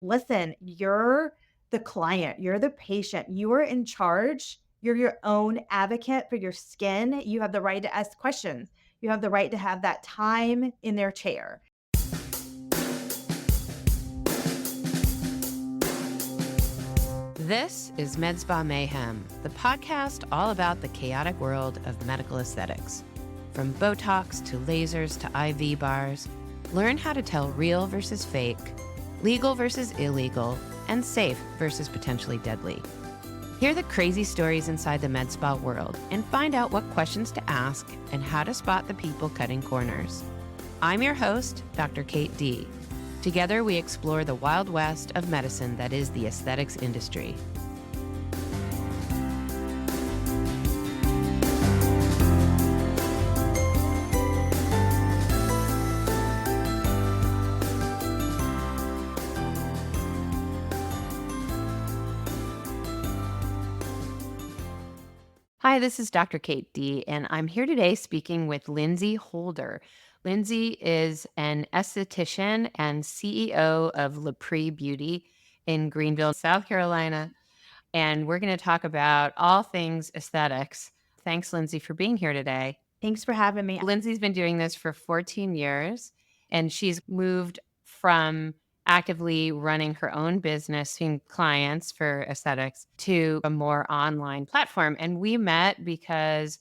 listen, you're the client, you're the patient, you are in charge. You're your own advocate for your skin. You have the right to ask questions. You have the right to have that time in their chair. This is Medispa Mayhem, the podcast all about the chaotic world of medical aesthetics. From Botox to lasers to IV bars, learn how to tell real versus fake, legal versus illegal, and safe versus potentially deadly. Hear the crazy stories inside the med spa world and find out what questions to ask and how to spot the people cutting corners. I'm your host, Dr. Kate D. Together, we explore the wild west of medicine that is the aesthetics industry. Hi, this is Dr. Kate D, and I'm here today speaking with Lindsay Holder. Lindsay is an esthetician and CEO of Lepre Beauty in Greenville, South Carolina, and we're going to talk about all things aesthetics. Thanks, Lindsay, for being here today. Thanks for having me. Lindsay's been doing this for 14 years, and she's moved from actively running her own business, seeing clients for aesthetics, to a more online platform. And we met because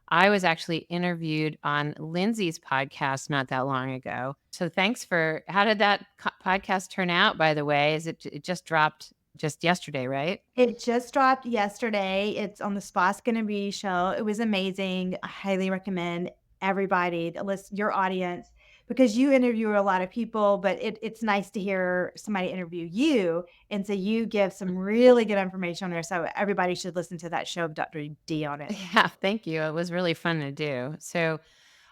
I was actually interviewed on Lindsay's podcast not that long ago. So thanks for, how did that podcast turn out, by the way? It just dropped just yesterday, right? It just dropped yesterday. It's on the Spa Skin and Beauty show. It was amazing. I highly recommend everybody to listen, your audience, because you interview a lot of people, but it's nice to hear somebody interview you. And so you give some really good information on there. So everybody should listen to that show of Dr. D on it. Yeah, thank you. It was really fun to do. So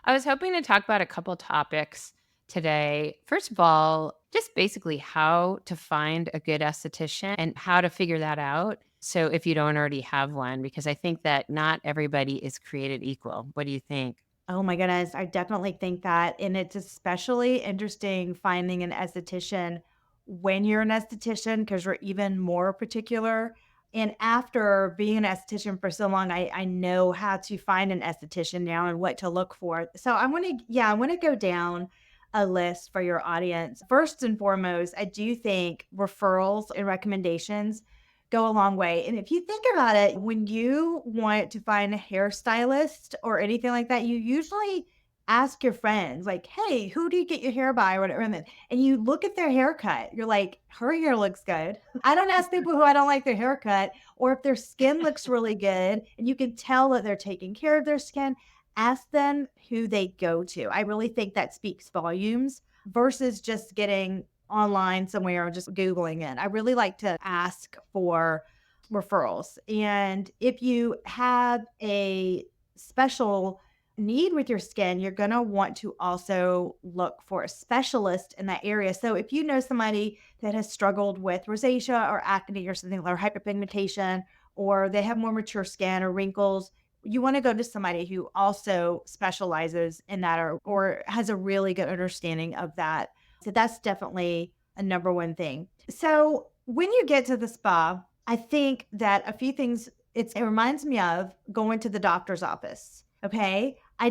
I was hoping to talk about a couple topics today. First of all, just basically how to find a good esthetician and how to figure that out. So if you don't already have one, because I think that not everybody is created equal. What do you think? Oh my goodness, I definitely think that. And it's especially interesting finding an esthetician when you're an esthetician because you're even more particular. And after being an esthetician for so long, I know how to find an esthetician now and what to look for. So I want to go down a list for your audience. First and foremost, I do think referrals and recommendations go a long way. And if you think about it, when you want to find a hairstylist or anything like that, you usually ask your friends, like, hey, who do you get your hair by or whatever? And you look at their haircut. You're like, her hair looks good. I don't ask people who I don't like their haircut or if their skin looks really good and you can tell that they're taking care of their skin. Ask them who they go to. I really think that speaks volumes versus just getting online somewhere or just Googling it. I really like to ask for referrals. And if you have a special need with your skin, you're going to want to also look for a specialist in that area. So if you know somebody that has struggled with rosacea or acne or something or hyperpigmentation, or they have more mature skin or wrinkles, you want to go to somebody who also specializes in that or has a really good understanding of that. So that's definitely a number one thing. So when you get to the spa, I think that a few things, it reminds me of going to the doctor's office. Okay. I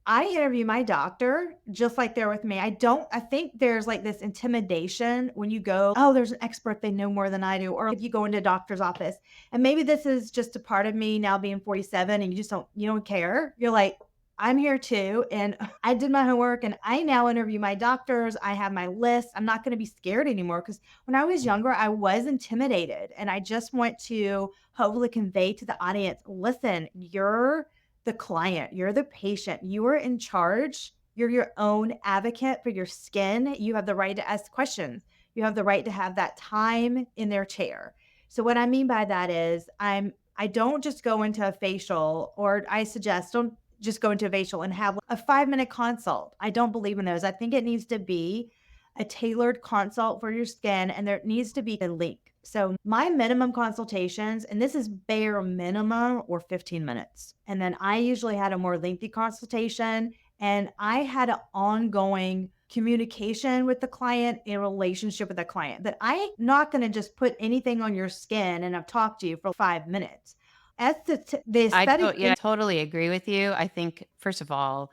interview my doctor just like they're with me. I think there's like this intimidation when you go, oh, there's an expert, they know more than I do. Or if you go into a doctor's office, and maybe this is just a part of me now being 47 and you don't care. You're like, I'm here too. And I did my homework and I now interview my doctors. I have my list. I'm not going to be scared anymore because when I was younger, I was intimidated. And I just want to hopefully convey to the audience, listen, you're the client, you're the patient, you are in charge. You're your own advocate for your skin. You have the right to ask questions. You have the right to have that time in their chair. So what I mean by that is I don't just go into a facial, or I suggest don't just go into a facial and have a 5-minute consult. I don't believe in those. I think it needs to be a tailored consult for your skin, and there needs to be a link. So my minimum consultations, and this is bare minimum, or 15 minutes. And then I usually had a more lengthy consultation, and I had an ongoing communication with the client and relationship with the client. That I'm not going to just put anything on your skin and I've talked to you for 5 minutes. The aesthetic Yeah, I totally agree with you. I think, first of all,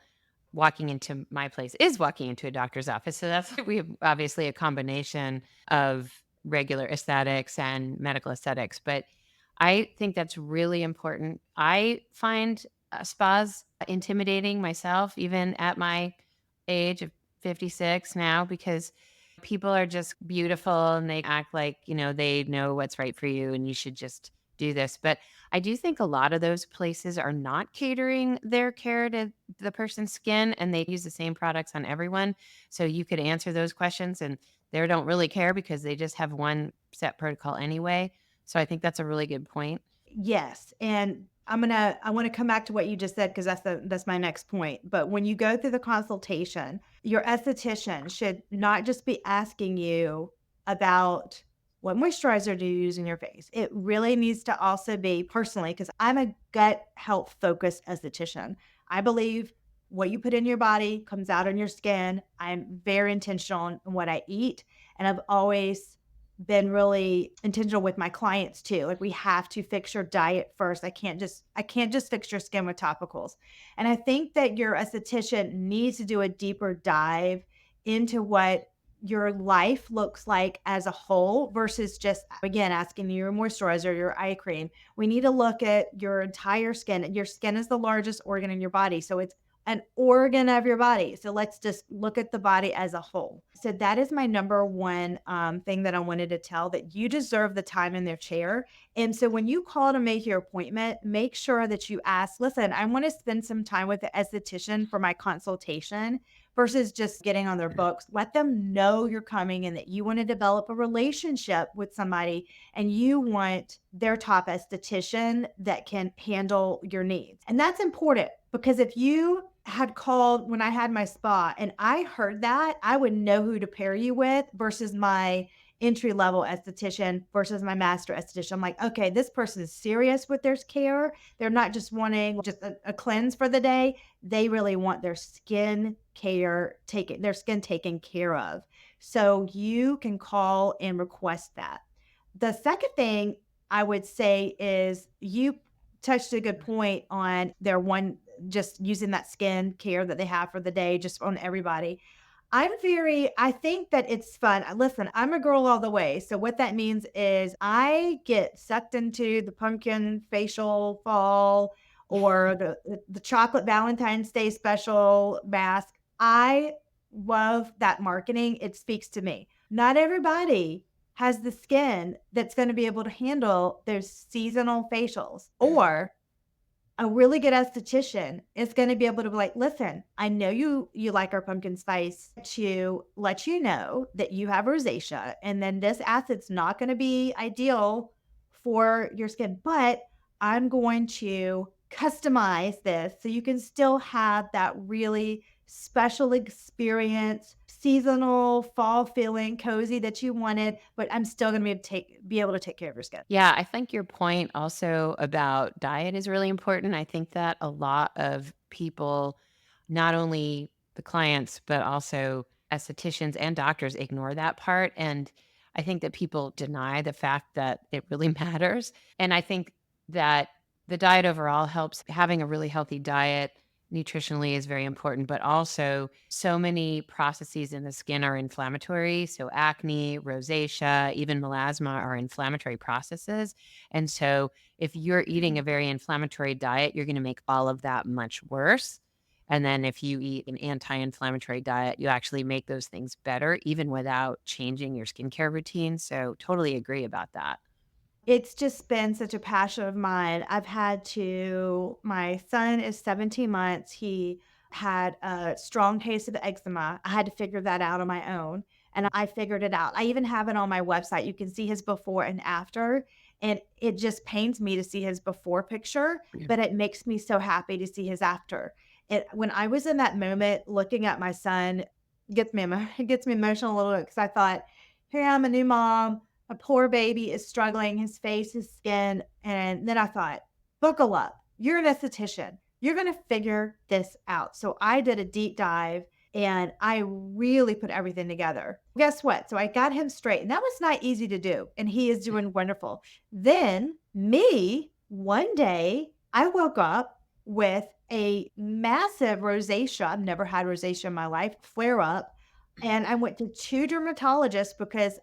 walking into my place is walking into a doctor's office. So that's we have obviously a combination of regular aesthetics and medical aesthetics. But I think that's really important. I find spas intimidating myself, even at my age of 56 now, because people are just beautiful and they act like, they know what's right for you and you should just do this. But I do think a lot of those places are not catering their care to the person's skin and they use the same products on everyone. So you could answer those questions and they don't really care because they just have one set protocol anyway. So I think that's a really good point. Yes, and I want to come back to what you just said because that's my next point. But when you go through the consultation, your esthetician should not just be asking you about what moisturizer do you use in your face. It really needs to also be personally because I'm a gut health focused esthetician. I believe what you put in your body comes out on your skin. I'm very intentional in what I eat, and I've always been really intentional with my clients too. Like we have to fix your diet first. I can't just fix your skin with topicals. And I think that your esthetician needs to do a deeper dive into what your life looks like as a whole versus just again asking you your moisturizer, your eye cream. We need to look at your entire skin. Your skin is the largest organ in your body. So it's an organ of your body. So let's just look at the body as a whole. So that is my number one thing that I wanted to tell that you deserve the time in their chair. And so when you call to make your appointment, make sure that you ask, listen, I want to spend some time with the esthetician for my consultation versus just getting on their books. Let them know you're coming and that you want to develop a relationship with somebody and you want their top esthetician that can handle your needs. And that's important because if you had called when I had my spa and I heard that, I would know who to pair you with versus my entry level esthetician versus my master esthetician. I'm like, okay, this person is serious with their care. They're not just wanting just a cleanse for the day. They really want their skin taken care of. So you can call and request that. The second thing I would say is you touched a good point on their one just using that skin care that they have for the day just on everybody. I think that it's fun. Listen, I'm a girl all the way. So what that means is I get sucked into the pumpkin facial fall or the chocolate Valentine's Day special mask. I love that marketing. It speaks to me. Not everybody has the skin that's going to be able to handle those seasonal facials or a really good esthetician is going to be able to be like, listen, I know you like our pumpkin spice to let you know that you have rosacea, and then this acid's not going to be ideal for your skin, but I'm going to customize this so you can still have that really special experience, seasonal fall feeling, cozy that you wanted, but I'm still going to be able to take care of your skin. Yeah, I think your point also about diet is really important. I think that a lot of people, not only the clients, but also estheticians and doctors ignore that part. And I think that people deny the fact that it really matters. And I think that the diet overall helps. Having a really healthy diet nutritionally is very important, but also so many processes in the skin are inflammatory. So acne, rosacea, even melasma are inflammatory processes. And so if you're eating a very inflammatory diet, you're going to make all of that much worse. And then if you eat an anti-inflammatory diet, you actually make those things better, even without changing your skincare routine. So totally agree about that. It's just been such a passion of mine. My son is 17 months. He had a strong case of eczema. I had to figure that out on my own, and I figured it out. I even have it on my website. You can see his before and after, and it just pains me to see his before picture, Yeah. but it makes me so happy to see his after. When I was in that moment looking at my son, it gets me emotional a little bit because I thought, here I'm a new mom. A poor baby is struggling, his face, his skin. And then I thought, buckle up. You're an esthetician. You're going to figure this out. So I did a deep dive And I really put everything together. Guess what? So I got him straight, and that was not easy to do. And he is doing wonderful. Then, me, one day, I woke up with a massive rosacea. I've never had rosacea in my life, flare up. And I went to two dermatologists because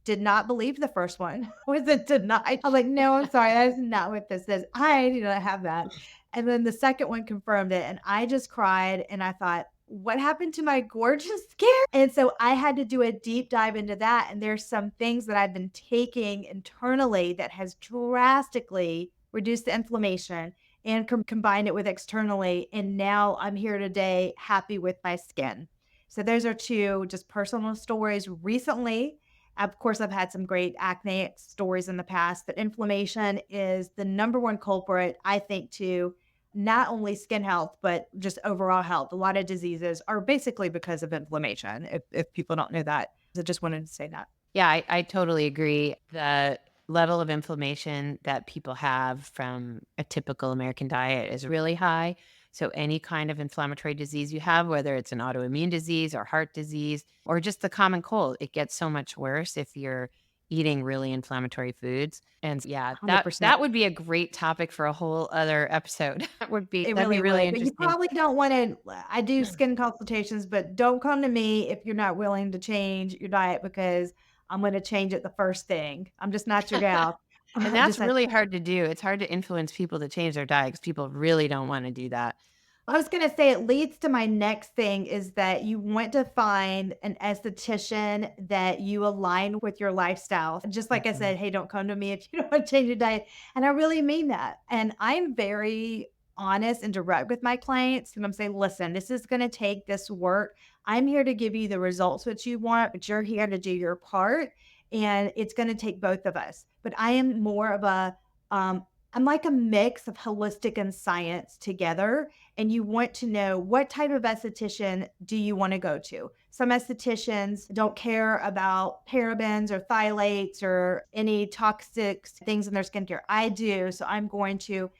did not believe the first one was a denied. I'm like, no, I'm sorry, that is not what this is. I do not have that. And then the second one confirmed it, and I just cried, and I thought, what happened to my gorgeous skin? And so I had to do a deep dive into that. And there's some things that I've been taking internally that has drastically reduced the inflammation and combined it with externally. And now I'm here today, happy with my skin. So those are two just personal stories recently. Of course, I've had some great acne stories in the past, but inflammation is the number one culprit, I think, to not only skin health, but just overall health. A lot of diseases are basically because of inflammation, if people don't know that. So just wanted to say that. Yeah, I totally agree. The level of inflammation that people have from a typical American diet is really high. So, any kind of inflammatory disease you have, whether it's an autoimmune disease or heart disease or just the common cold, it gets so much worse if you're eating really inflammatory foods. And yeah, that 100%. would be a great topic for a whole other episode. It That'd be really really would. But you interesting. probably don't want to. I do skin consultations, but don't come to me if you're not willing to change your diet because I'm going to change it the first thing. I'm just not your gal. And Just that's really hard to do. It's hard to influence people to change their diet because people really don't want to do that. I was gonna say it leads to my next thing is that you want to find an esthetician that you align with your lifestyle. Just like I Mhm. said, hey, don't come to me if you don't want to change your diet. And I really mean that. And I'm very honest and direct with my clients. And I'm saying, listen, this is gonna take this work. I'm here to give you the results that you want, but you're here to do your part. And it's gonna take both of us. But I am more of um, I'm like a mix of holistic and science together, and you want to know what type of esthetician do you want to go to. Some estheticians don't care about parabens or phthalates or any toxic things in their skincare. I do. So I'm going to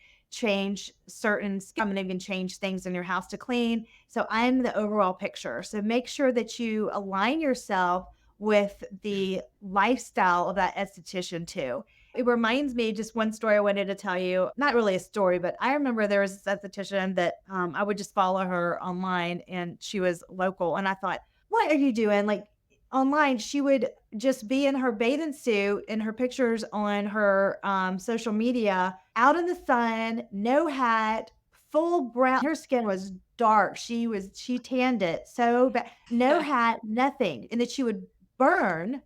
I'm going to even change things in your house to clean. So I'm the overall picture. So make sure that you align yourself with the lifestyle of that esthetician too. It reminds me just one story I wanted to tell you. Not really a story, but I remember there was this esthetician that I would just follow her online, and she was local. And I thought, what are you doing? Like online, she would just be in her bathing suit in her pictures on her social media, out in the sun, no hat, full brown. Her skin was dark. She tanned it so bad, no hat, nothing. And that she would burn.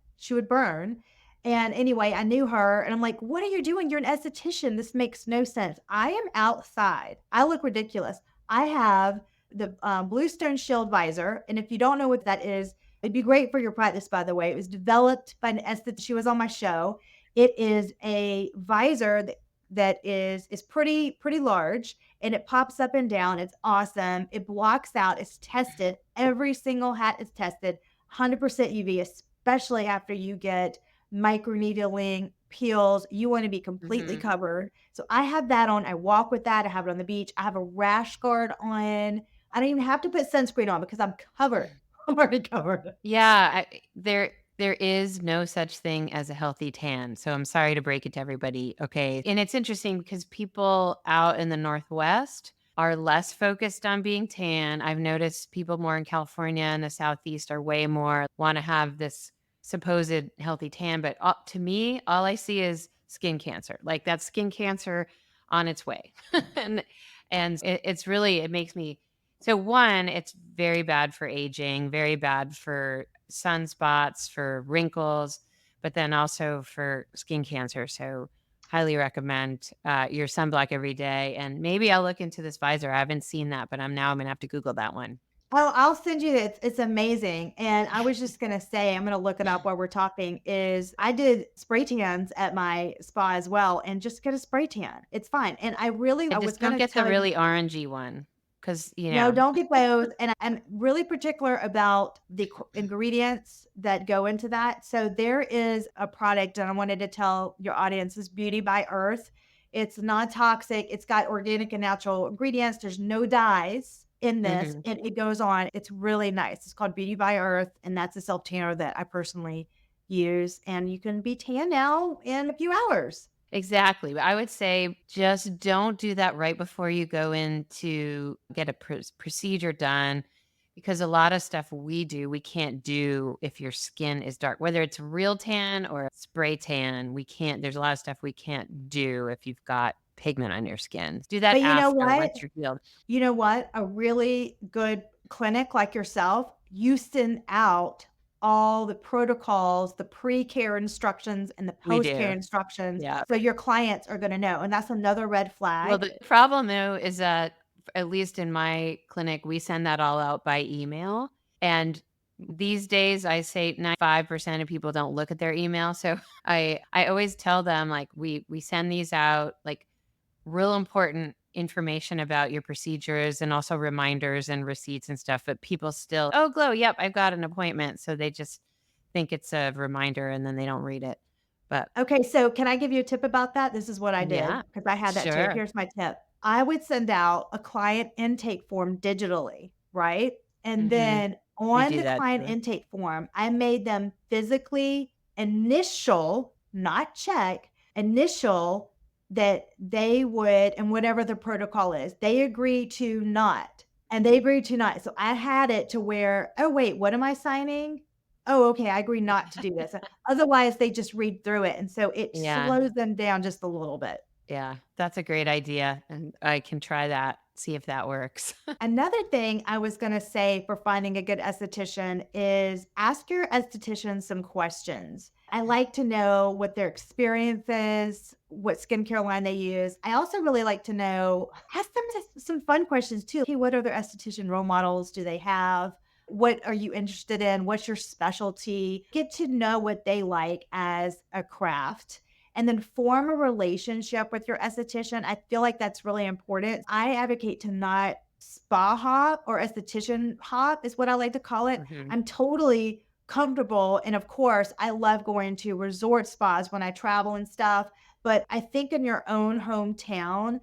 And anyway, I knew her and I'm like, what are you doing? You're an esthetician. This makes no sense. I am outside. I look ridiculous. I have the Bluestone Shield visor. And if you don't know what that is, it'd be great for your practice, by the way. It was developed by an esthetician. She was on my show. It is a visor that is pretty large, and it pops up and down. It's awesome. It blocks out. It's tested. Every single hat is tested. 100% UV, especially after you get microneedling, peels. You want to be completely Mhm. covered. So I have that on. I walk with that. I have it on the beach. I have a rash guard on. I don't even have to put sunscreen on because I'm covered. I'm already covered. Yeah, there is no such thing as a healthy tan. So I'm sorry to break it to everybody. Okay. And it's interesting because people out in the Northwest are less focused on being tan. I've noticed people more in California and the Southeast are way more want to have this supposed healthy tan. But to me, all I see is skin cancer. Like that's skin cancer on its way. and it's really, it makes me so one, it's very bad for aging, very bad for sunspots, for wrinkles, but then also for skin cancer. So highly recommend your sunblock every day. And maybe I'll look into this visor. I haven't seen that, but I'm gonna have to Google that one. I'll send you this. It's amazing. And I was just gonna say, I'm gonna look it up while we're talking. Is I did spray tans at my spa as well, and just get a spray tan. It's fine. And I And was just don't gonna get the tell you. really orangey one because No, don't get those, and I'm really particular about the ingredients that go into that. So there is a product, and I wanted to tell your audience, is Beauty by Earth. It's non-toxic. It's got organic and natural ingredients. There's no dyes, in this, Mhm. and it goes on. It's really nice. It's called Beauty by Earth, and that's a self tanner that I personally use. And you can be tan now in a few hours. Exactly. But I would say just don't do that right before you go in to get a procedure done because a lot of stuff we do, we can't do if your skin is dark, whether it's real tan or spray tan. We can't, there's a lot of stuff we can't do if you've got pigment on your skin. Do that But you know after what? once you're healed. You know what? A really good clinic like yourself, you send out all the protocols, the pre-care instructions and the We post-care do. instructions, Yeah. so your clients are gonna know, and that's another red Well, flag. the problem though is that at least in my clinic, we send that all out by email. And these days I say 95% of people don't look at their email. So I always tell them like we send these out like real important information about your procedures and also reminders and receipts and stuff. But people still, oh Glow, yep, I've got an appointment. So they just think it's a reminder and then they don't read it. But Okay, so can I give you a tip about that? This is what I did yeah, because I had that too. sure. Here's my tip. I would send out a client intake form digitally, right? And Hmm. then We on do the that client too. intake form, I made them physically initial, not check, initial that they would, and whatever the protocol is, they agree to not. And they agreed to not. So I had it to where, oh, wait, what am I signing? Oh, okay, I agree not to do this. Otherwise, they just read through it, and so it Yeah. slows them down just a little bit. Yeah, that's a great idea, and I can try that, see if that works. Another thing I was gonna say for finding a good esthetician is ask your esthetician some questions. I like to know what their experience is, what skincare line they use. I also really like to know ask them some fun questions too. Hey, what other esthetician role models do they have? What are you interested in? What's your specialty? Get to know what they like as a craft and then form a relationship with your esthetician. I feel like that's really important. I advocate to not spa hop or esthetician hop is what I like to call it. Mhm. I'm totally comfortable. And of course, I love going to resort spas when I travel and stuff. But I think in your own hometown,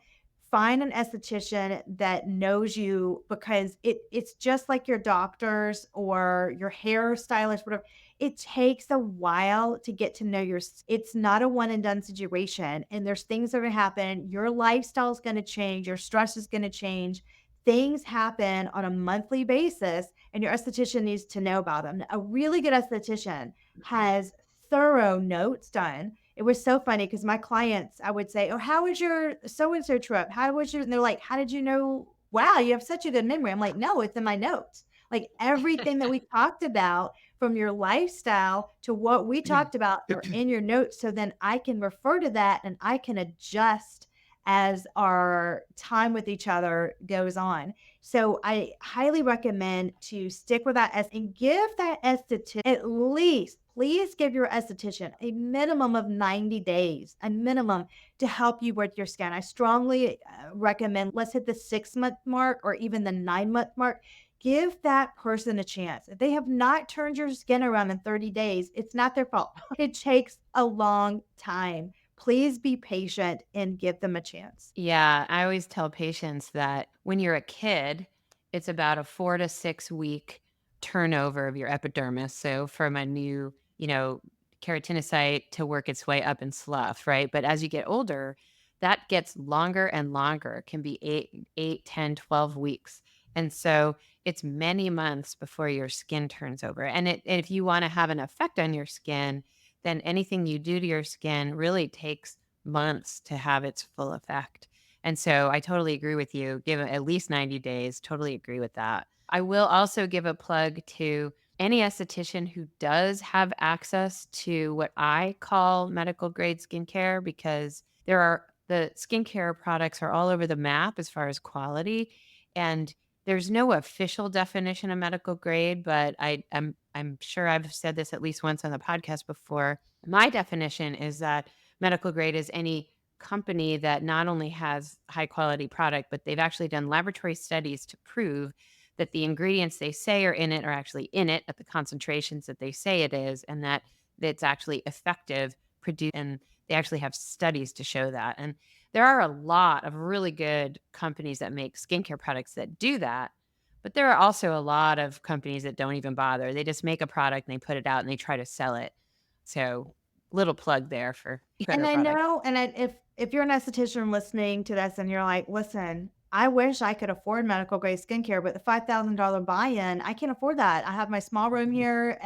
find an esthetician that knows you because it's just like your doctors or your hairstylist, whatever. It takes a while to get to know it's not a one and done situation. And there's things that are gonna happen. Your lifestyle is gonna change, your stress is gonna change. Things happen on a monthly basis, and your esthetician needs to know about them. A really good esthetician has thorough notes done. It was so funny because my clients, I would say, "Oh, how was your so and so trip? How was your?" And they're like, "How did you know? Wow, you have such a good memory." I'm like, "No, it's in my notes. Like everything that we talked about, from your lifestyle to what we talked about, are in your notes. So then I can refer to that and I can adjust as our time with each other goes on." So I highly recommend to stick with that and give that esthetician at least, please give your esthetician a minimum of 90 days, a minimum to help you with your skin. I strongly recommend let's hit the 6 month mark or even the 9 month mark. Give that person a chance. If they have not turned your skin around in 30 days, it's not their fault. It takes a long time. Please be patient and give them a chance. Yeah, I always tell patients that when you're a kid, it's about a 4 to 6 week turnover of your epidermis. So from a new, keratinocyte to work its way up in slough, right? But as you get older, that gets longer and longer. It can be 8, 10, 12 weeks. And so it's many months before your skin turns over. And if you want to have an effect on your skin, then anything you do to your skin really takes months to have its full effect. And so I totally agree with you. Give it at least 90 days. Totally agree with that. I will also give a plug to any esthetician who does have access to what I call medical grade skincare because the skincare products are all over the map as far as quality. And there's no official definition of medical grade, but I'm sure I've said this at least once on the podcast before. My definition is that medical grade is any company that not only has high quality product, but they've actually done laboratory studies to prove that the ingredients they say are in it are actually in it at the concentrations that they say it is, and that it's actually effective produce and they actually have studies to show that. And there are a lot of really good companies that make skincare products that do that. But there are also a lot of companies that don't even bother. They just make a product and they put it out and they try to sell it. So, little plug there for And better I product. know, and if you're an esthetician listening to this and you're like, listen, I wish I could afford medical grade skincare, but the $5,000 buy-in, I can't afford that. I have my small room here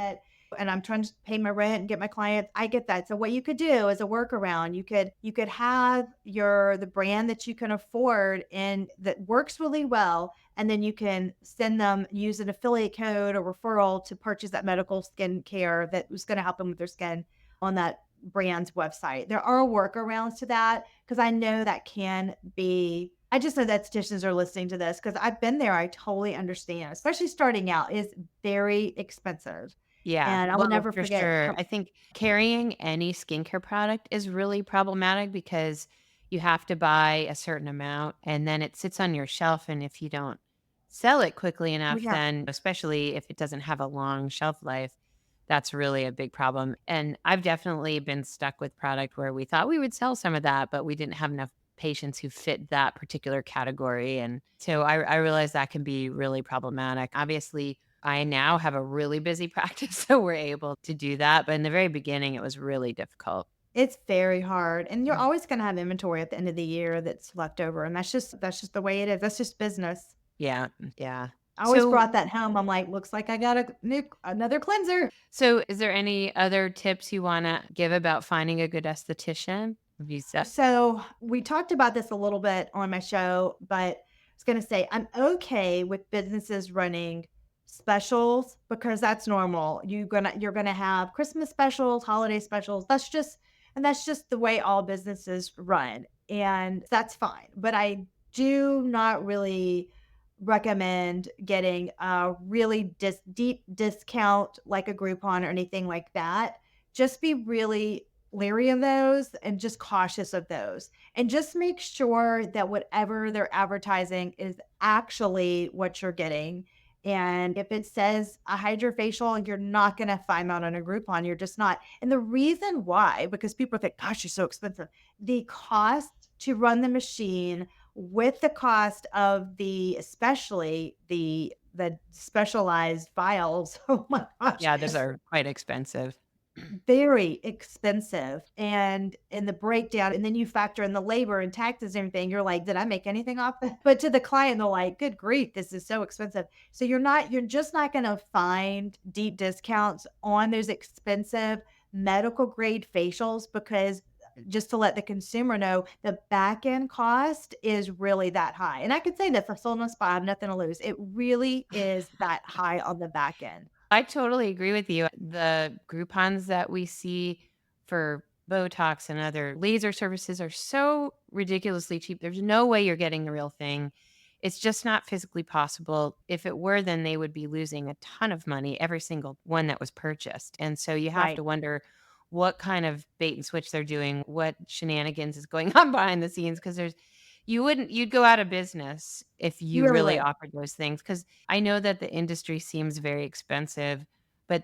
and I'm trying to pay my rent and get my clients. I get that. So what you could do as a workaround, you could have the brand that you can afford and that works really well. And then you can send them, use an affiliate code or referral to purchase that medical skincare that was going to help them with their skin on that brand's website. There are workarounds to that because I know that can be. I just know that estheticians are listening to this because I've been there. I totally understand, especially starting out is very expensive. Yeah, And I will well, never for forget. sure. I think carrying any skincare product is really problematic because you have to buy a certain amount and then it sits on your shelf. And if you don't sell it quickly Oh, enough, yeah. then especially if it doesn't have a long shelf life, that's really a big problem. And I've definitely been stuck with product where we thought we would sell some of that, but we didn't have enough patients who fit that particular category. And so I realize that can be really problematic. Obviously, I now have a really busy practice, so we're able to do that, but in the very beginning, it was really difficult. It's very hard. And you're Mm. always going to have inventory at the end of the year that's left over. And that's just the way it is. That's just business. Yeah, yeah. I always So brought that home. I'm like, looks like I got another cleanser. so is there any other tips you wanna give about finding a good esthetician? Have you said So we talked about this a little bit on my show, but I was going to say I'm okay with businesses running specials because that's normal. You're gonna have Christmas specials, holiday specials. That's just the way all businesses run, and that's fine. But I do not really recommend getting a really deep discount like a Groupon or anything like that. Just be really leery of those and just cautious of those. And just make sure that whatever they're advertising is actually what you're getting. And if it says a hydrofacial, you're not going to find that on a Groupon. You're just not. And the reason why, because people think, gosh, you're so expensive. The cost to run the machine with the cost of especially the specialized files. Oh my gosh, yeah, those are quite expensive. very expensive, and in the breakdown, and then you factor in the labor and taxes and everything, you're like, "Did I make anything off that?" But to the client, they're like, "Good grief, this is so expensive." So you're just not gonna find deep discounts on those expensive medical grade facials because just to let the consumer know, the back end cost is really that high. And I could say this, I sold on a spot, I have nothing to lose. It really is that high on the back end. I totally agree with you. The Groupons that we see for Botox and other laser services are so ridiculously cheap. There's no way you're getting the real thing. It's just not physically possible. If it were, then they would be losing a ton of money every single one that was purchased. And so you have Right. to wonder what kind of bait and switch they're doing, what shenanigans is going on behind the scenes because you'd go out of business if You you really really would. offered those things. Because I know that the industry seems very expensive, but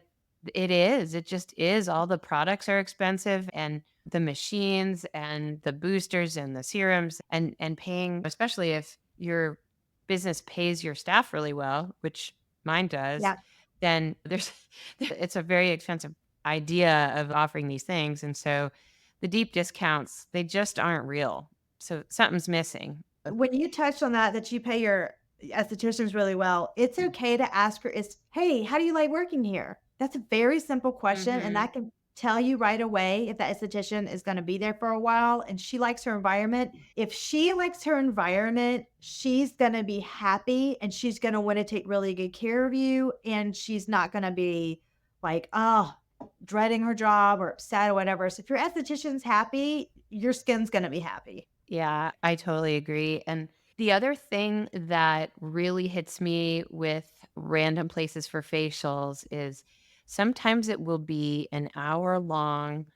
it is. It just is. All the products are expensive and the machines and the boosters and the serums and paying, especially if your business pays your staff really well, which mine does, Yeah. then there's it's a very expensive idea of offering these things. And so the deep discounts, they just aren't real. So something's missing. When you touched on that you pay your estheticians really well, it's okay to ask her is, "Hey, how do you like working here?" That's a very simple question, and Mhm. that can tell you right away if that esthetician is gonna be there for a while and she likes her environment. If she likes her environment, she's gonna be happy and she's gonna wanna take really good care of you, and she's not gonna be like, "Oh, dreading her job or upset or whatever." So if your esthetician's happy, your skin's gonna be happy. Yeah, I totally agree. And the other thing that really hits me with random places for facials is sometimes it will be an hour long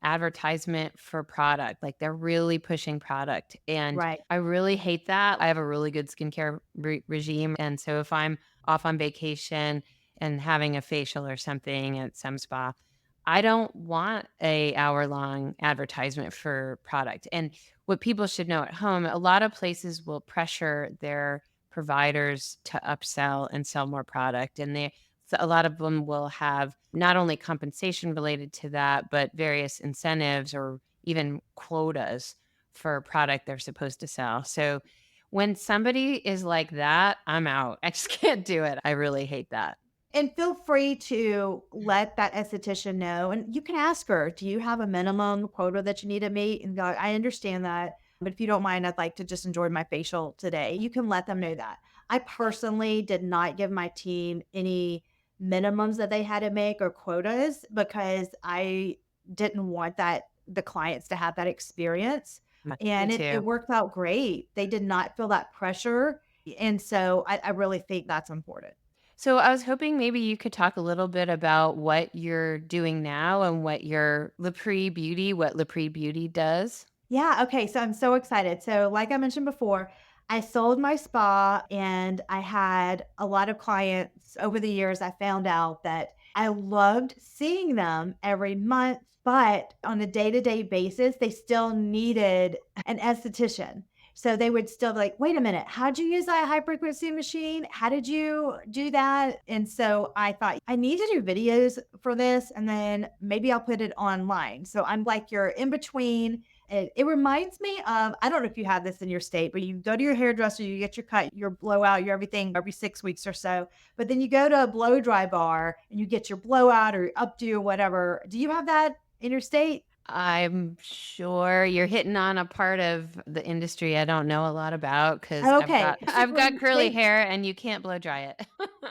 advertisement for product. Like they're really pushing product. And Right. I really hate that. I have a really good skincare regime. And so if I'm off on vacation and having a facial or something at some spa, I don't want a hour long advertisement for product. And what people should know at home, a lot of places will pressure their providers to upsell and sell more product. And so a lot of them will have not only compensation related to that, but various incentives or even quotas for product they're supposed to sell. So when somebody is like that, I'm out. I just can't do it. I really hate that. And feel free to let that esthetician know, and you can ask her, "Do you have a minimum quota that you need to meet?" And go, "I understand that, but if you don't mind, I'd like to just enjoy my facial today." You can let them know that. I personally did not give my team any minimums that they had to make or quotas because I didn't want the clients to have that experience, Me and it too. worked out great. They did not feel that pressure, and so I really think that's important. So I was hoping maybe you could talk a little bit about what you're doing now and what your Lepre Beauty does. Yeah, okay, so I'm so excited. So, like I mentioned before, I sold my spa and I had a lot of clients over the years. I found out that I loved seeing them every month, but on a day-to-day basis, they still needed an esthetician. So they would still be like, wait a minute, how'd you use that high frequency machine? How did you do that? And so I thought I need to do videos for this and then maybe I'll put it online. So I'm like your in between. It reminds me of, I don't know if you have this in your state, but you go to your hairdresser, you get your cut, your blowout, your everything every 6 weeks or so. But then you go to a blow dry bar and you get your blowout or updo or whatever. Do you have that in your state? I'm sure you're hitting on a part of the industry I don't know a lot about because I've Okay. got I've got Basically, curly they hair and you can't blow dry it.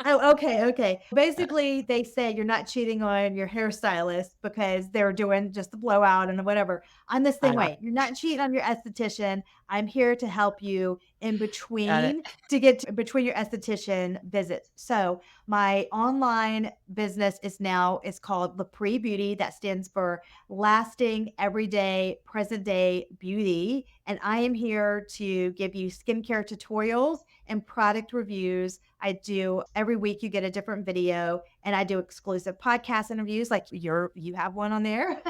Oh, okay, okay. Basically, they say you're not cheating on your hairstylist because they're doing just the blowout and whatever. I'm the same Uh, way. You're not cheating on your esthetician. I'm here to help you in got it. between to get between your esthetician visits. So my online business is called Lepre Beauty. That stands for Lasting Everyday Present Day Beauty. And I am here to give you skincare tutorials and product reviews. I do every week you get a different video and I do exclusive podcast interviews like you have one on there.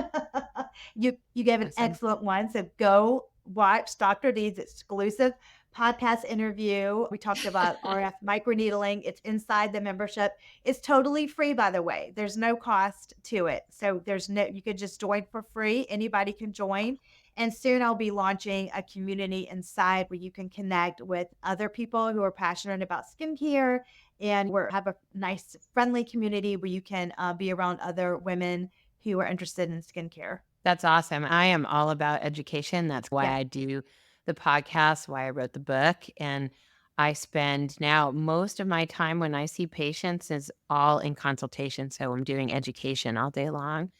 You gave an Awesome. excellent one. So go watch Dr. D's exclusive podcast interview. We talked about RF microneedling. It's inside the membership. It's totally free, by the way. There's no cost to it. So you could just join for free. Anybody can join. And soon I'll be launching a community inside where you can connect with other people who are passionate about skincare. And we have a nice, friendly community where you can be around other women who are interested in skincare. That's awesome. I am all about education. That's why Yeah. I do the podcast, why I wrote the book. And I spend now most of my time when I see patients is all in consultation. So I'm doing education all day long.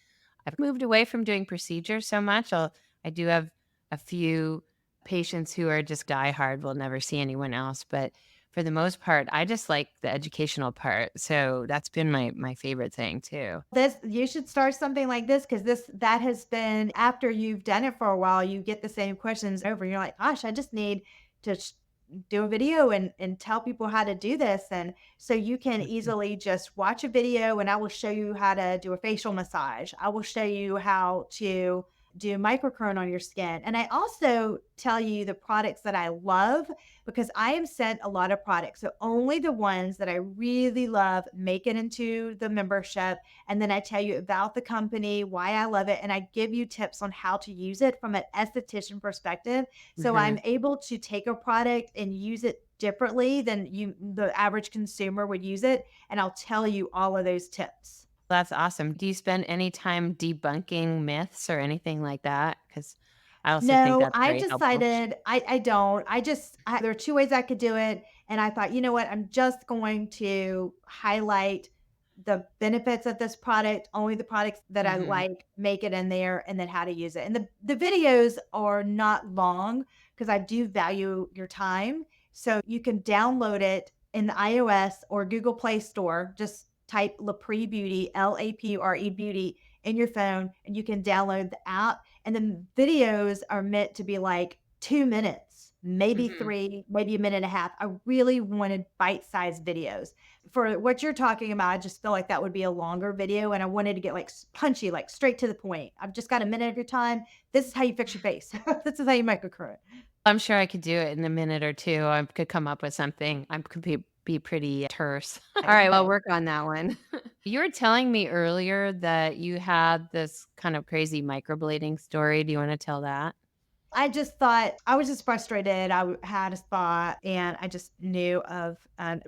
I've moved away from doing procedures so much. I do have a few patients who are just diehard, will never see anyone else. But for the most part, I just like the educational part. So that's been my favorite thing too. This you should start something like this because that has been after you've done it for a while, you get the same questions over. You're like, gosh, I just need to do a video and tell people how to do this. And so you can Mhm. easily just watch a video and I will show you how to do a facial massage. I will show you how to do microcurrent on your skin. And I also tell you the products that I love because I am sent a lot of products. So only the ones that I really love make it into the membership. And then I tell you about the company, why I love it. And I give you tips on how to use it from an esthetician perspective. So Mhm. I'm able to take a product and use it differently than the average consumer would use it. And I'll tell you all of those tips. That's awesome. Do you spend any time debunking myths or anything like that? Because I also think No, that's I very helpful. decided I don't. There are two ways I could do it. And I thought, you know what? I'm just going to highlight the benefits of this product, only the products that I Mhm. like, make it in there, and then how to use it. And the videos are not long because I do value your time. So you can download it in the iOS or Google Play Store. Just type Lapree Beauty, Lapre Beauty in your phone, and you can download the app and then videos are meant to be like 2 minutes, maybe Mhm. 3, maybe a minute and a half. I really wanted bite-sized videos. For what you're talking about, I just feel like that would be a longer video, and I wanted to get, like, punchy, like, straight to the point. I've just got a minute of your time. This is how you fix your face. This is how you microcurrent. I'm sure I could do it in a minute or two. I could come up with something. I could be pretty terse. All right, well, I'll work on that one. You were telling me earlier that you had this kind of crazy microblading story. Do you wanna tell that? I just thought I was just frustrated. Had a spot and I just knew of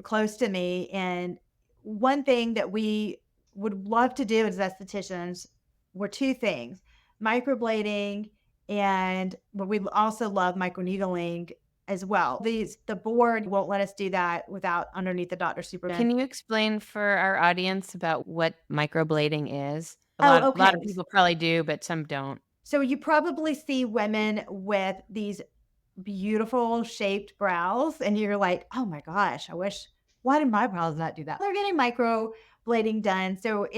close to me. And one thing that we would love to do as estheticians were two things: microblading, and but we also love microneedling as well. The board won't let us do that without underneath the doctor's supervision. Can you explain for our audience about what microblading is? A Oh, lot okay. of people probably do, but some don't. So you probably see women with these beautiful shaped brows, and you're like, "Oh my gosh, I wish why did my brows not do that?" They're getting micro blading done, so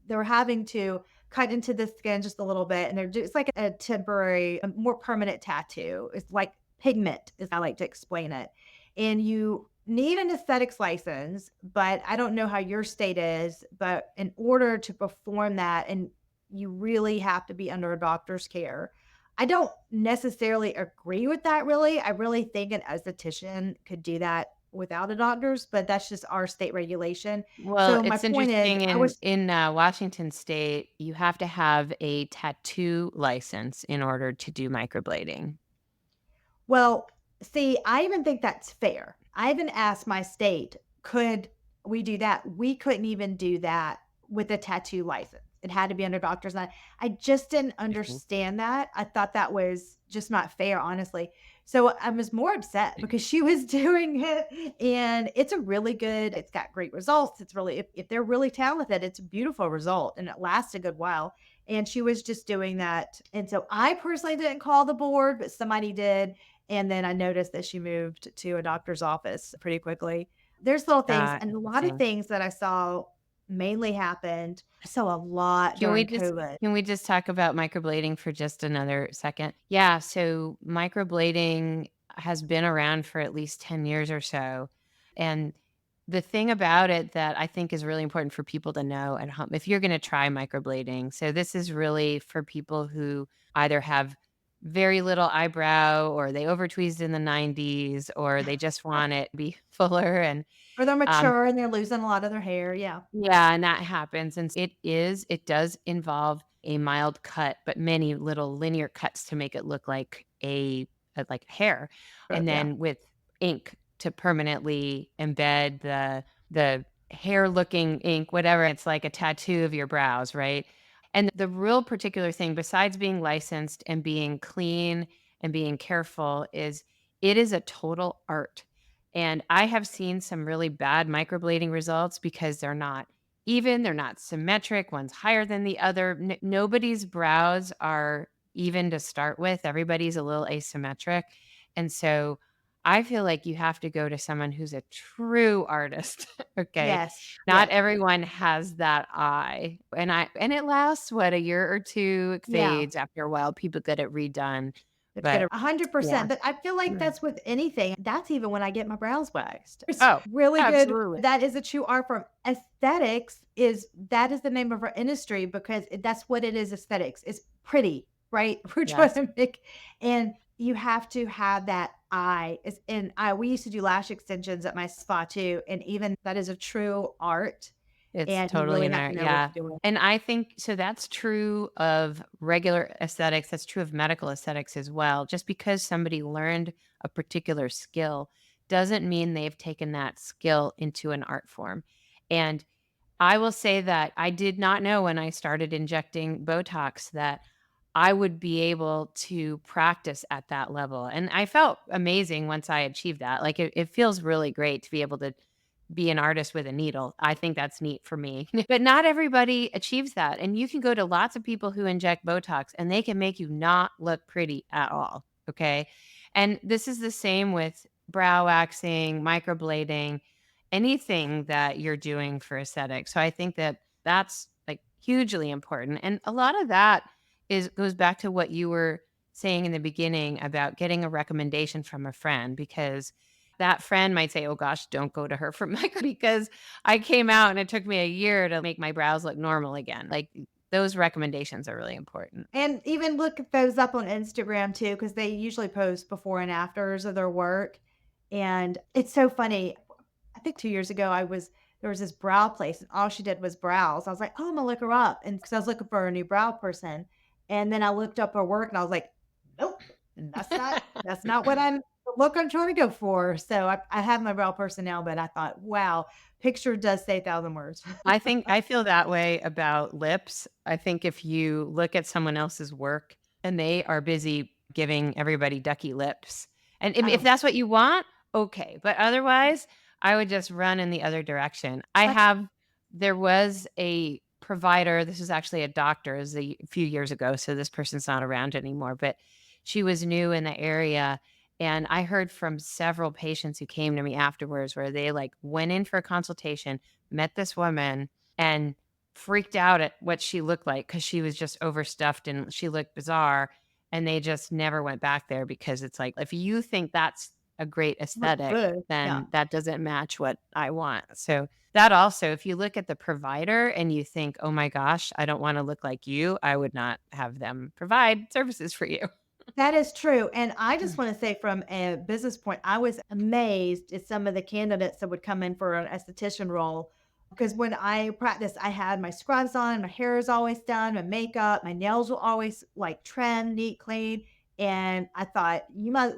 they're having to cut into the skin just a little bit, and it's like a temporary, a more permanent tattoo. It's like pigment, as I like to explain it, and you need an aesthetics license, but I don't know how your state is, but in order to perform that, and you really have to be under a doctor's care. I don't necessarily agree with that really. I really think an esthetician could do that without a doctor's, but that's just our state regulation. Well, So my it's point is, interesting I was in Washington State, you have to have a tattoo license in order to do microblading. well, see, I even think that's fair. I even asked my state, could we do that? We couldn't even do that with a tattoo license. It had to be under doctor's. I just didn't Mhm. understand that. I thought that was just not fair, honestly. So I was more upset because she was doing it, and it's got great results. It's really, if they're really talented, it's a beautiful result and it lasts a good while. And she was just doing that. And so I personally didn't call the board, but somebody did. And then I noticed that she moved to a doctor's office pretty quickly. There's little things, and a lot of Interesting. things that I saw mainly happened. I saw a lot Can we during just COVID. can we just talk about microblading for just another second? Yeah, so microblading has been around for at least 10 years or so. And the thing about it that I think is really important for people to know at home, if you're going to try microblading, so this is really for people who either have very little eyebrow or they over tweezed in the 90s or they just want it to be fuller and Or they're um, mature and they're losing a lot of their hair, yeah. yeah, and that happens, and it does involve a mild cut, but many little linear cuts to make it look like like hair, But and yeah. then with ink to permanently embed the hair-looking ink, whatever, it's like a tattoo of your brows, right? And the real particular thing, besides being licensed and being clean and being careful, is it is a total art. And I have seen some really bad microblading results because they're not even, they're not symmetric, one's higher than the other. Nobody's brows are even to start with. Everybody's a little asymmetric. And so I feel like you have to go to someone who's a true artist. Okay. Yes, Not yes. everyone has that eye. And it lasts what, a year or two, it Yeah. fades after a while. People get it redone. It's But gonna yeah. 100%, but I feel like Mm. that's with anything. That's even when I get my brows waxed. It's Oh, really good. absolutely. That is a true art form. Aesthetics is that is the name of our industry because that's what it is. Aesthetics. It's pretty, right? We're trying Yes. to make, and you have to have that eye. And I we used to do lash extensions at my spa too, and even that is a true art, It's and you totally really an have to art, know what yeah. you're doing. And I think so that's true of regular aesthetics, that's true of medical aesthetics as well. Just because somebody learned a particular skill doesn't mean they've taken that skill into an art form. And I will say that I did not know when I started injecting Botox that I would be able to practice at that level. And I felt amazing once I achieved that. Like it feels really great to be able to be an artist with a needle. I think that's neat for me. But not everybody achieves that. And you can go to lots of people who inject Botox and they can make you not look pretty at all. Okay. And this is the same with brow waxing, microblading, anything that you're doing for aesthetics. So I think that that's like hugely important. And a lot of that is goes back to what you were saying in the beginning about getting a recommendation from a friend because that friend might say, "Oh gosh, don't go to her for micro because I came out and it took me a year to make my brows look normal again." Like those recommendations are really important. And even look those up on Instagram too, because they usually post before and afters of their work. And it's so funny. I think 2 years ago, there was this brow place, and all she did was brows. I was like, "Oh, Imma look her up," and because I was looking for a new brow person, and then I looked up her work, and I was like, "Nope, that's not what I'm the look I'm trying to go for." So I have my brow person now, but I thought, "Wow, picture does say 1,000 words." I feel that way about lips. I think if you look at someone else's work and they are busy giving everybody ducky lips, and if Oh, that's what you want, okay. But otherwise, I would just run in the other direction. but There was a provider, this was actually a doctor, it was a few years ago, so this person's not around anymore, but she was new in the area. And I heard from several patients who came to me afterwards where they like went in for a consultation, met this woman, and freaked out at what she looked like because she was just overstuffed and she looked bizarre. And they just never went back there because it's like, if you think that's a great look aesthetic, good. Yeah. then that doesn't match what I want. So, that also, if you look at the provider and you think, oh my gosh, I don't want to look like you, I would not have them provide services for you. That is true, and I just wanna say from a business point, I was amazed at some of the candidates that would come in for an esthetician role, because when I practiced, I had my scrubs on, my hair is always done, my makeup, my nails were always, like, trimmed, neat, clean, and I thought, we might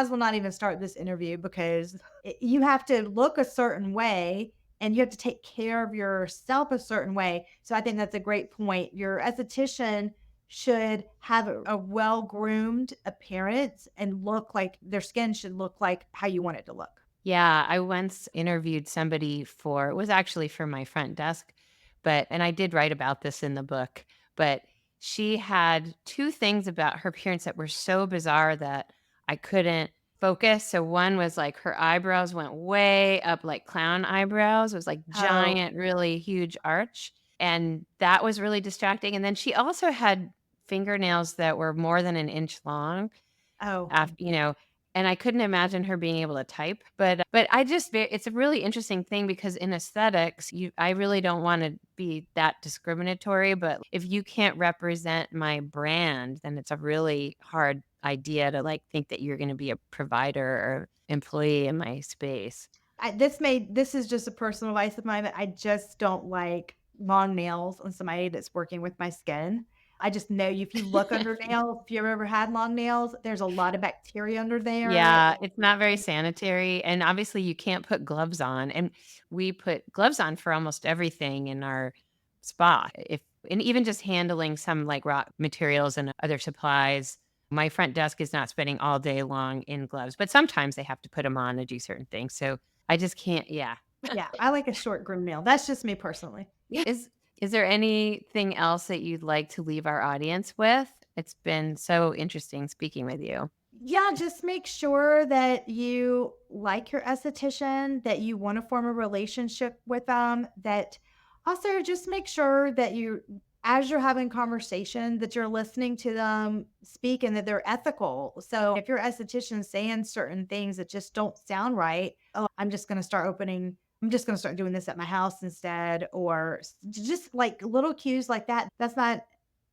as well not even start this interview because you have to look a certain way, and you have to take care of yourself a certain way, so I think that's a great point. Your esthetician should have a well-groomed appearance and look like their skin should look like how you want it to look. Yeah, I once interviewed somebody for it was actually for my front desk, but and I did write about this in the book, but she had 2 things about her appearance that were so bizarre that I couldn't focus. So one was like her eyebrows went way up like clown eyebrows. It was like Oh, giant, really huge arch, and that was really distracting. And then she also had fingernails that were more than an inch long. oh, You know, and I couldn't imagine her being able to type, but I just it's a really interesting thing because in aesthetics, I really don't wanna be that discriminatory, but if you can't represent my brand, then it's a really hard idea to, like, think that you're gonna be a provider or employee in my space. this is just a personal advice of mine, but I just don't like long nails on somebody that's working with my skin. I just know if you look under nails, if you've ever had long nails, there's a lot of bacteria under there. Yeah, it's not very sanitary, and obviously you can't put gloves on, and we put gloves on for almost everything in our spa. If and even just handling some, like, raw materials and other supplies. My front desk is not spending all day long in gloves, but sometimes they have to put them on to do certain things, so I just can't yeah. Yeah, I like a short groomed nail. That's just me personally. Is is there anything else that you'd like to leave our audience with? It's been so interesting speaking with you. Yeah, just make sure that you like your esthetician, that you want to form a relationship with them, that also just make sure that as you're having conversation, that you're listening to them speak and that they're ethical. So if your esthetician's saying certain things that just don't sound right, oh, I'm just going to start doing this at my house instead, or just like little cues like that. That's not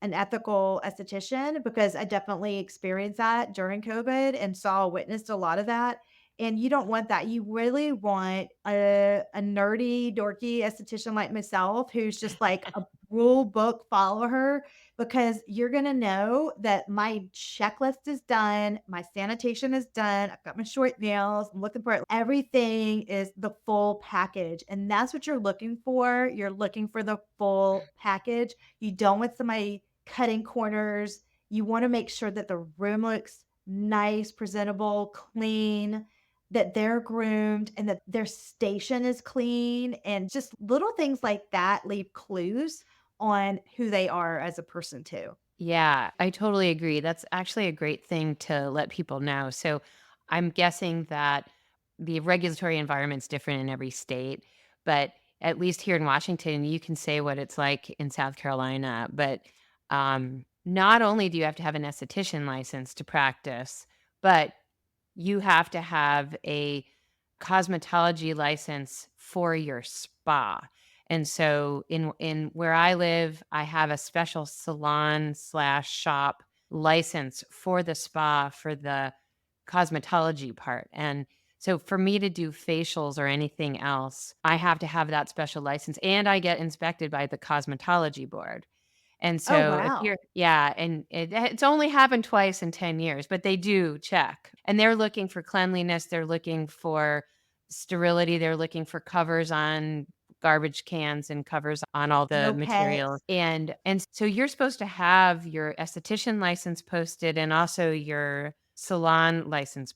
an ethical esthetician because I definitely experienced that during COVID and witnessed a lot of that. And you don't want that. You really want a nerdy, dorky esthetician like myself who's just like a rule book follower because you're going to know that my checklist is done, my sanitation is done, I've got my short nails, I'm looking for it. Everything is the full package. And that's what you're looking for. You're looking for the full package. You don't want somebody cutting corners. You wanna make sure that the room looks nice, presentable, clean, that they're groomed, and that their station is clean, and just little things like that leave clues on who they are as a person too. Yeah, I totally agree. That's actually a great thing to let people know. So I'm guessing that the regulatory environment's different in every state, but at least here in Washington, you can say what it's like in South Carolina. But not only do you have to have an esthetician license to practice, but you have to have a cosmetology license for your spa. And so in where I live, I have a special salon slash shop license for the spa for the cosmetology part. And so for me to do facials or anything else, I have to have that special license and I get inspected by the cosmetology board. And Oh, so if wow. you're yeah, and it's only happened twice in 10 years, but they do check. And they're looking for cleanliness, they're looking for sterility, they're looking for covers on garbage cans and covers on all the No material. pets. And so you're supposed to have your esthetician license posted and also your salon license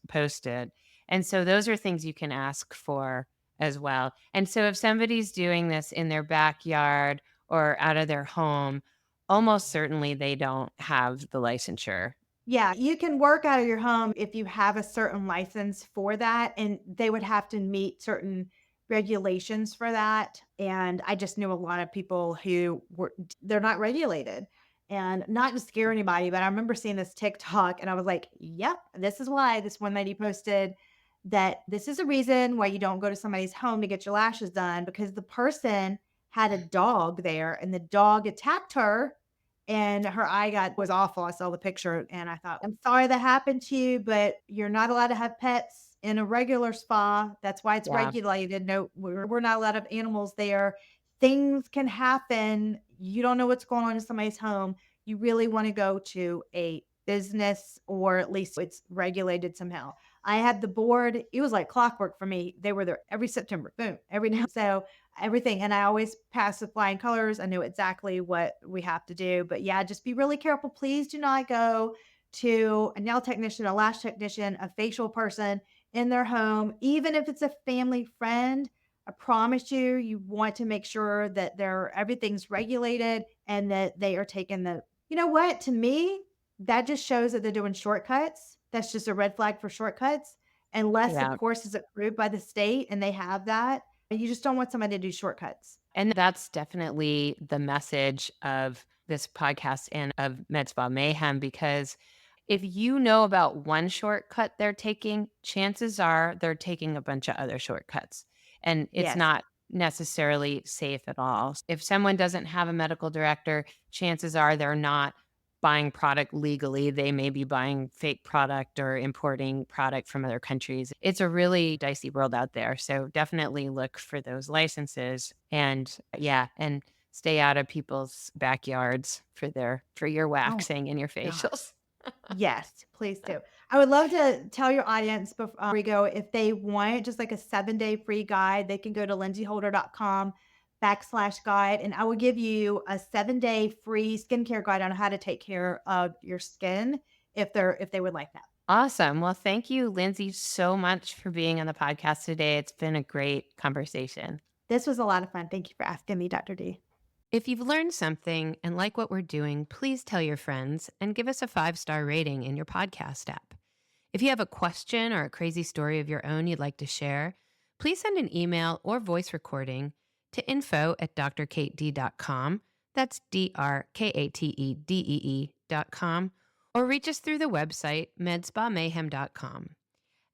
posted. And so those are things you can ask for as well. And so if somebody's doing this in their backyard or out of their home, almost certainly they don't have the licensure. Yeah, you can work out of your home if you have a certain license for that, and they would have to meet certain regulations for that. And I just knew a lot of people who they're not regulated. And not to scare anybody, but I remember seeing this TikTok and I was like, yep, this is why this one lady posted that this is a reason why you don't go to somebody's home to get your lashes done because the person had a dog there and the dog attacked her and her eye got was awful. I saw the picture and I thought, "I'm sorry that happened to you, but you're not allowed to have pets in a regular spa. That's why it's Yeah. regulated. No, we're not allowed to have animals there. Things can happen. You don't know what's going on in somebody's home. You really want to go to a business or at least it's regulated somehow." I had the board. It was like clockwork for me. They were there every September. Boom, every now. So everything. And I always pass with flying colors. I know exactly what we have to do. But yeah, just be really careful. Please do not go to a nail technician, a lash technician, a facial person in their home, even if it's a family friend. I promise you, you want to make sure that everything's regulated and that they are taking the, you know what, to me, that just shows that they're doing shortcuts. That's just a red flag for shortcuts. Unless, of Yeah. course, it's approved by the state and they have that. You just don't want somebody to do shortcuts. And that's definitely the message of this podcast and of Med Spa Mayhem because if you know about one shortcut they're taking, chances are they're taking a bunch of other shortcuts. And it's Yes. not necessarily safe at all. If someone doesn't have a medical director, chances are they're not buying product legally. They may be buying fake product or importing product from other countries. It's a really dicey world out there. So definitely look for those licenses and yeah, and stay out of people's backyards for your Oh waxing and your god. facials. Yes, please do. I would love to tell your audience before we go, if they want just like a 7-day free guide, they can go to lindsayholder.com/guide, and I will give you a 7-day free skincare guide on how to take care of your skin if they would like that. Awesome. Well, thank you, Lindsay, so much for being on the podcast today. It's been a great conversation. This was a lot of fun. Thank you for asking me, Dr. D. If you've learned something and like what we're doing, please tell your friends and give us a 5-star rating in your podcast app. If you have a question or a crazy story of your own you'd like to share, please send an email or voice recording to info@drkatedee.com. That's DRKATEDEE.com. Or reach us through the website medspamayhem.com.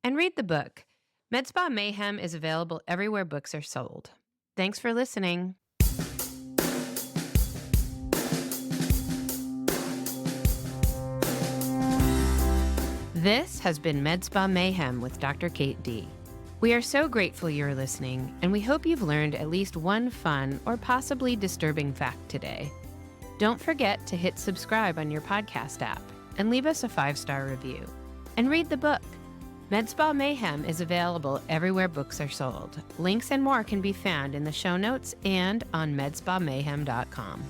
And read the book. Med Spa Mayhem is available everywhere books are sold. Thanks for listening. This has been Med Spa Mayhem with Dr. Kate D. We are so grateful you're listening, and we hope you've learned at least one fun or possibly disturbing fact today. Don't forget to hit subscribe on your podcast app and leave us a 5-star review. And read the book. Med Spa Mayhem is available everywhere books are sold. Links and more can be found in the show notes and on medspamayhem.com.